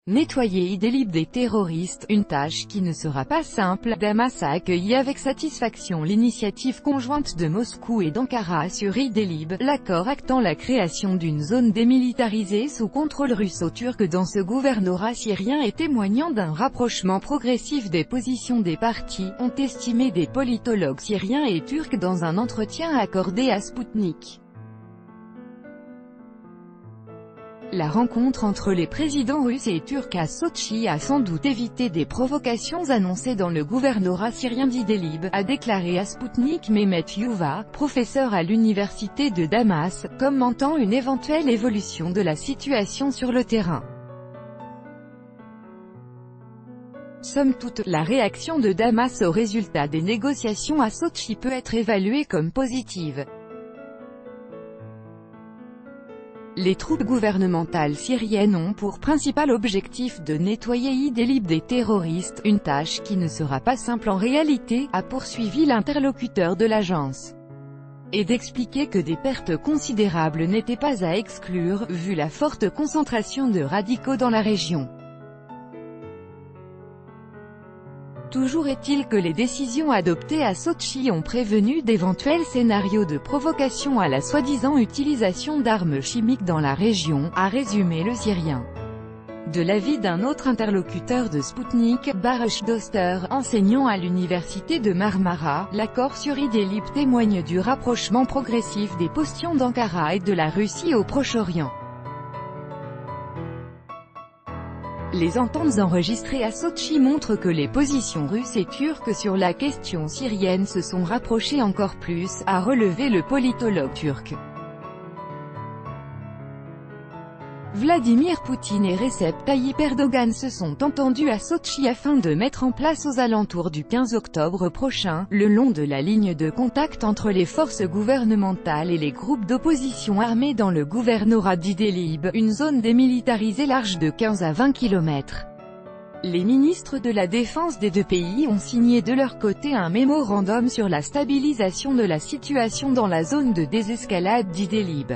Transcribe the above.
Nettoyer Idlib des terroristes, une tâche qui ne sera pas simple. Damas a accueilli avec satisfaction l'initiative conjointe de Moscou et d'Ankara sur Idlib, l'accord actant la création d'une zone démilitarisée sous contrôle russo-turc dans ce gouvernorat syrien et témoignant d'un rapprochement progressif des positions des partis, ont estimé des politologues syriens et turcs dans un entretien accordé à Sputnik. La rencontre entre les présidents russes et turcs à Sotchi a sans doute évité des provocations annoncées dans le gouvernorat syrien d'Idlib, a déclaré à Sputnik Mehmet Yuva, professeur à l'université de Damas, commentant une éventuelle évolution de la situation sur le terrain. Somme toute, la réaction de Damas au résultat des négociations à Sotchi peut être évaluée comme positive. Les troupes gouvernementales syriennes ont pour principal objectif de nettoyer Idlib des terroristes, une tâche qui ne sera pas simple en réalité, a poursuivi l'interlocuteur de l'agence. Et d'expliquer que des pertes considérables n'étaient pas à exclure, vu la forte concentration de radicaux dans la région. Toujours est-il que les décisions adoptées à Sotchi ont prévenu d'éventuels scénarios de provocation à la soi-disant utilisation d'armes chimiques dans la région, a résumé le Syrien. De l'avis d'un autre interlocuteur de Sputnik, Baruch Doster, enseignant à l'université de Marmara, l'accord sur Idlib témoigne du rapprochement progressif des positions d'Ankara et de la Russie au Proche-Orient. Les ententes enregistrées à Sotchi montrent que les positions russes et turques sur la question syrienne se sont rapprochées encore plus, a relevé le politologue turc. Vladimir Poutine et Recep Tayyip Erdogan se sont entendus à Sotchi afin de mettre en place aux alentours du 15 octobre prochain, le long de la ligne de contact entre les forces gouvernementales et les groupes d'opposition armés dans le gouvernorat d'Idlib, une zone démilitarisée large de 15 à 20 km. Les ministres de la Défense des deux pays ont signé de leur côté un mémorandum sur la stabilisation de la situation dans la zone de désescalade d'Idlib.